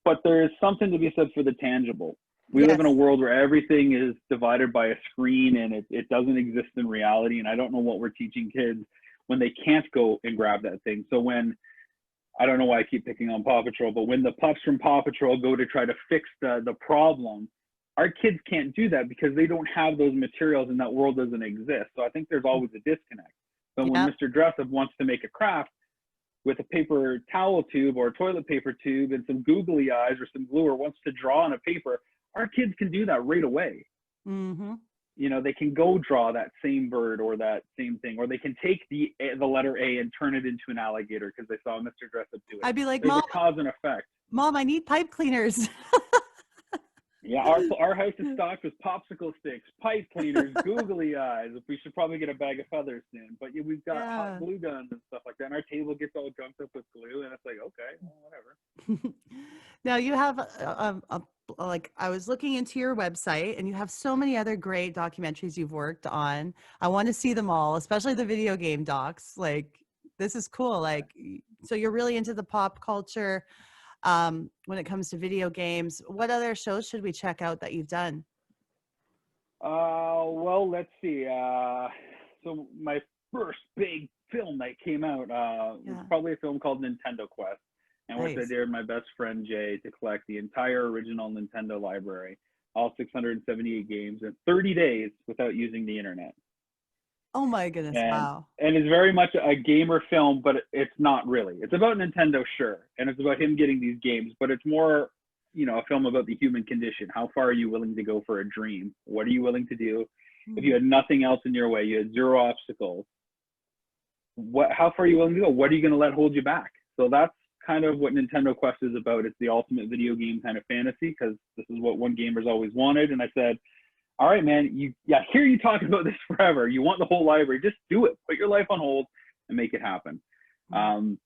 But there is something to be said for the tangible. We live in a world where everything is divided by a screen, and it doesn't exist in reality. And I don't know what we're teaching kids when they can't go and grab that thing. So when, I don't know why I keep picking on Paw Patrol, but when the pups from Paw Patrol go to try to fix the problem, our kids can't do that because they don't have those materials and that world doesn't exist. So I think there's always a disconnect. But when Mr. Dressup wants to make a craft with a paper towel tube or a toilet paper tube and some googly eyes or some glue, or wants to draw on a paper, our kids can do that right away. They can go draw that same bird or that same thing, or they can take the letter A and turn it into an alligator because they saw Mr. Dressup do it. I'd be like, There's Mom, a cause and effect. Mom, I need pipe cleaners. Yeah, our house is stocked with popsicle sticks, pipe cleaners, googly eyes. We should probably get a bag of feathers soon. But we've got hot glue guns and stuff like that. And our table gets all gunked up with glue, and it's like, okay, well, whatever. Now you have like, I was looking into your website, and you have so many other great documentaries you've worked on. I want to see them all, especially the video game docs. Like, this is cool. Like, so you're really into the pop culture. When it comes to video games, what other shows should we check out that you've done? Well, let's see. So my first big film that came out was probably a film called Nintendo Quest, and which I dared my best friend Jay to collect the entire original Nintendo library, all 678 games, in 30 days without using the internet. Oh my goodness! and Wow. it's very much a gamer film, but it's not really. It's about Nintendo, sure, and it's about him getting these games, but it's more, a film about the human condition. How far are you willing to go for a dream? What are you willing to do if you Mhm. had nothing else in your way? You had zero obstacles. How far are you willing to go? What are you going to let hold you back? So that's kind of what Nintendo Quest is about. It's the ultimate video game kind of fantasy, because this is what one gamer's always wanted. And I said, all right, man, hear you talking about this forever. You want the whole library, just do it. Put your life on hold and make it happen. Mhm.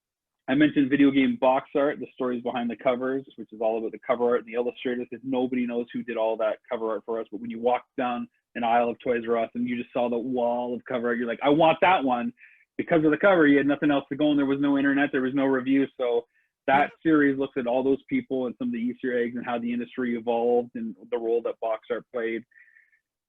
I mentioned video game box art, the stories behind the covers, which is all about the cover art and the illustrators, because nobody knows who did all that cover art for us. But when you walk down an aisle of Toys R Us and you just saw the wall of cover art, you're like, I want that one. Because of the cover, you had nothing else to go, and there was no internet, there was no review. So Yeah. that series looks at all those people and some of the Easter eggs and how the industry evolved and the role that box art played.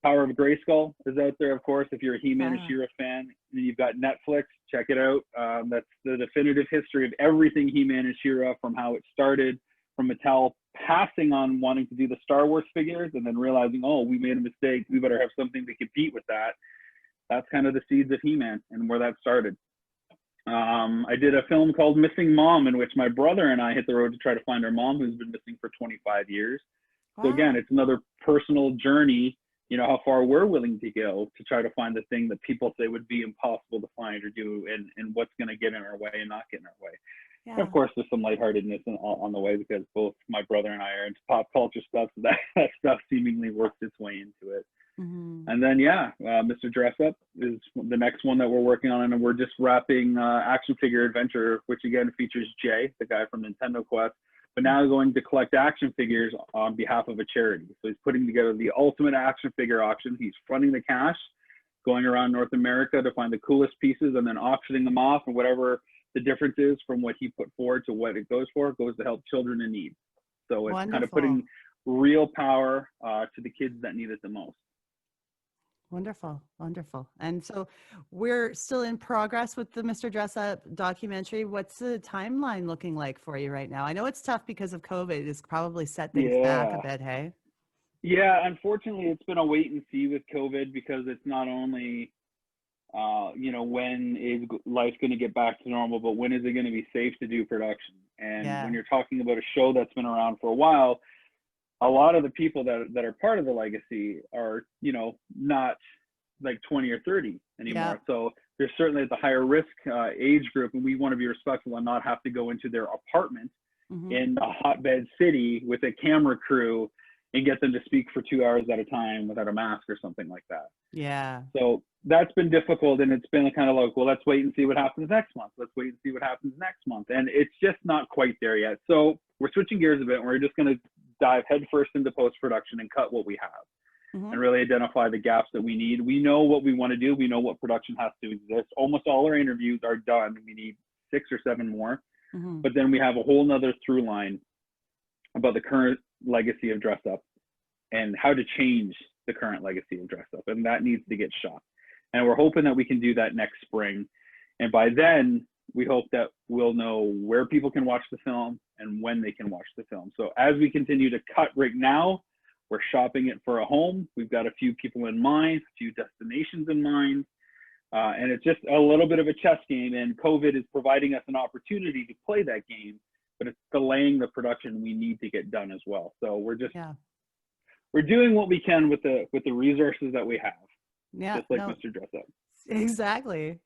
Power of Grayskull is out there, of course, if you're a He-Man and Ah, She-Ra fan. And you've got Netflix, check it out. That's the definitive history of everything He-Man and She-Ra, from how it started, from Mattel passing on wanting to do the Star Wars figures and then realizing, oh, we made a mistake, we better have something to compete with that. That's kind of the seeds of He-Man and where that started. I did a film called Missing Mom, in which my brother and I hit the road to try to find our mom, who's been missing for 25 years. So again, wow. it's another personal journey, how far we're willing to go to try to find the thing that people say would be impossible to find or do, and what's going to get in our way and not get in our way. And Yeah. of course, there's some lightheartedness on the way, because both my brother and I are into pop culture stuff, so that stuff seemingly works its way into it. Hmm. And then, Mr. Dressup is the next one that we're working on, and we're just wrapping Action Figure Adventure, which again features Jay, the guy from Nintendo Quest, but now going to collect action figures on behalf of a charity. So he's putting together the ultimate action figure auction. He's fronting the cash, going around North America to find the coolest pieces, and then auctioning them off, and whatever the difference is from what he put forward to what it goes for, goes to help children in need. So it's kind of putting Wonderful. real power to the kids that need it the most. Wonderful, wonderful. And so we're still in progress with the Mr. Dressup documentary. What's the timeline looking like for you right now? I know it's tough because of COVID. It's probably set things back a Yeah. bit, hey? Yeah, unfortunately, it's been a wait and see with COVID, because it's not only, when is life going to get back to normal, but when is it going to be safe to do production? And when Yeah. you're talking about a show that's been around for a while, a lot of the people that are part of the legacy are, not like 20 or 30 Yeah. anymore. So they're certainly at the higher risk age group, and we want to be respectful and not have to go into their apartment Hmm. in a hotbed city with a camera crew and get them to speak for 2 hours at a time without a mask or something like that. Yeah. So that's been difficult, and it's been kind of like, well, let's wait and see what happens next month. Let's wait and see what happens next month. And it's just not quite there yet. So we're switching gears a bit, and we're just going to dive headfirst into post-production and cut what we have Hmm. and really identify the gaps that we need. We know what we want to do. We know what production has to exist. Almost all our interviews are done. We need 6 or 7 more. Hmm. But then we have a whole nother through line about the current legacy of Dressup and how to change the current legacy of Dressup. And that needs to get shot. And we're hoping that we can do that next spring. And by then, we hope that we'll know where people can watch the film and when they can watch the film. So as we continue to cut right now, we're shopping it for a home. We've got a few people in mind, a few destinations in mind. And it's just a little bit of a chess game. And COVID is providing us an opportunity to play that game, but it's delaying the production we need to get done as well. So Yeah. we're doing what we can with the resources that we have, Yeah. just like No, Mr. Dressup. exactly.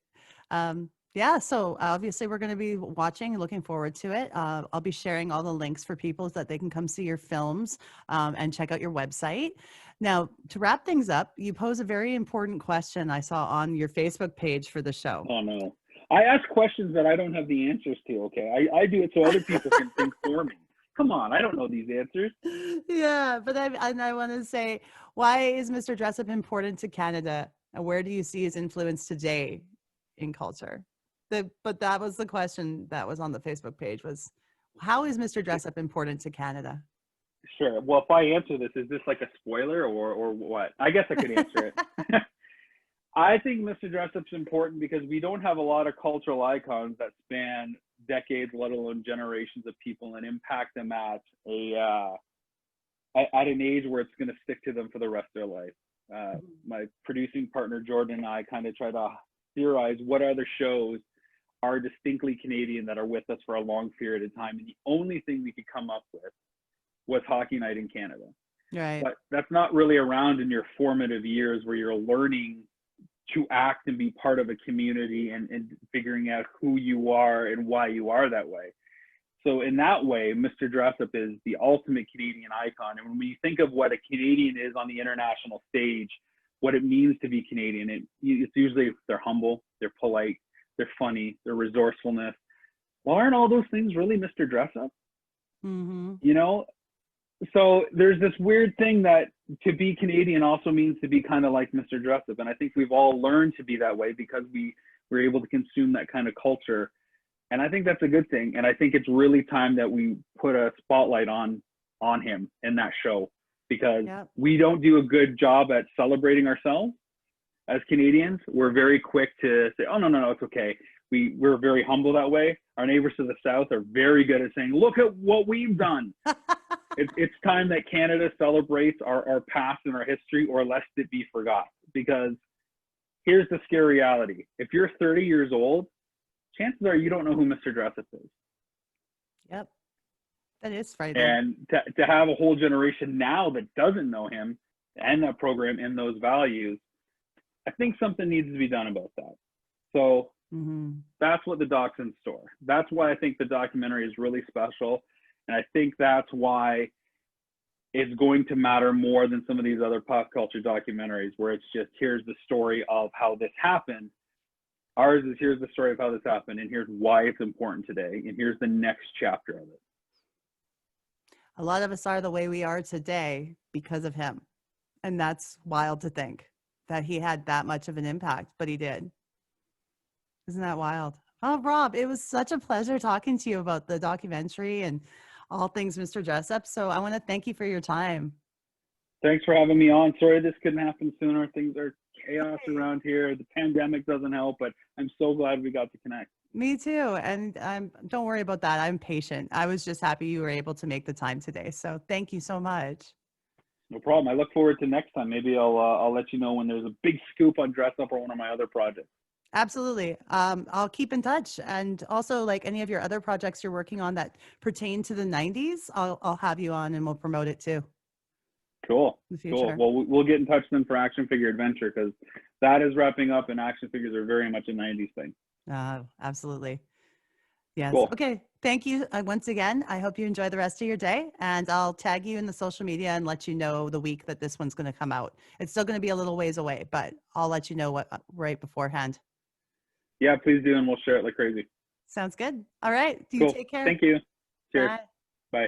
Yeah, so obviously we're going to be watching and looking forward to it. I'll be sharing all the links for people so that they can come see your films and check out your website. Now, to wrap things up, you pose a very important question I saw on your Facebook page for the show. Oh no. I ask questions that I don't have the answers to, okay? I do it so other people can think for me. Come on, I don't know these answers. Yeah, but I want to say, why is Mr. Dressup important to Canada? And where do you see his influence today in culture? But that was the question that was on the Facebook page was, how is Mr. Dressup important to Canada? Sure. Well, if I answer this, is this like a spoiler or what? I guess I could answer it. I think Mr. Dressup's important because we don't have a lot of cultural icons that span decades, let alone generations of people, and impact them at at an age where it's going to stick to them for the rest of their life. My producing partner Jordan and I kind of try to theorize what other shows are distinctly Canadian that are with us for a long period of time, and the only thing we could come up with was Hockey Night in Canada. Right. But that's not really around in your formative years where you're learning to act and be part of a community and figuring out who you are and why you are that way. So in that way, Mr. Dressup is the ultimate Canadian icon. And when you think of what a Canadian is on the international stage, what it means to be Canadian, it's usually they're humble, they're polite, they're funny, they're resourcefulness. Well, aren't all those things really Mr. Dressup? Mm-hmm. You know? So there's this weird thing that to be Canadian also means to be kind of like Mr. Dressup. And I think we've all learned to be that way because we were able to consume that kind of culture. And I think that's a good thing. And I think it's really time that we put a spotlight on him in that show, because we don't do a good job at celebrating ourselves as Canadians. We're very quick to say, oh, no, it's okay. We're very humble that way. Our neighbors to the south are very good at saying, look at what we've done. It's time that Canada celebrates our past and our history, or lest it be forgot. Because here's the scary reality. If you're 30 years old, chances are you don't know who Mr. Dressup is. Yep. That is frightening. And to have a whole generation now that doesn't know him and that program and those values, I think something needs to be done about that. So that's what the doc's in store. That's why I think the documentary is really special. And I think that's why it's going to matter more than some of these other pop culture documentaries where it's just, here's the story of how this happened. Ours is, here's the story of how this happened, and here's why it's important today, and here's the next chapter of it. A lot of us are the way we are today because of him. And that's wild to think that he had that much of an impact, but he did. Isn't that wild? Oh, Rob, it was such a pleasure talking to you about the documentary and all things Mr. Dressup. So I want to thank you for your time. Thanks for having me on. Sorry this couldn't happen sooner. Things are chaos around here. The pandemic doesn't help, but I'm so glad we got to connect. Me too. And don't worry about that. I'm patient. I was just happy you were able to make the time today. So thank you so much. No problem. I look forward to next time. Maybe I'll let you know when there's a big scoop on Dressup or one of my other projects. Absolutely. I'll keep in touch. And also, like any of your other projects you're working on that pertain to the 90s, I'll have you on and we'll promote it too. Cool. Cool. Well, we'll get in touch then for Action Figure Adventure, because that is wrapping up and action figures are very much a 90s thing. Absolutely. Yes. Cool. Okay. Thank you once again. I hope you enjoy the rest of your day, and I'll tag you in the social media and let you know the week that this one's going to come out. It's still going to be a little ways away, but I'll let you know what right beforehand. Yeah, please do, and we'll share it like crazy. Sounds good. All right. Cool. Take care. Thank you. Cheers. Bye. Bye.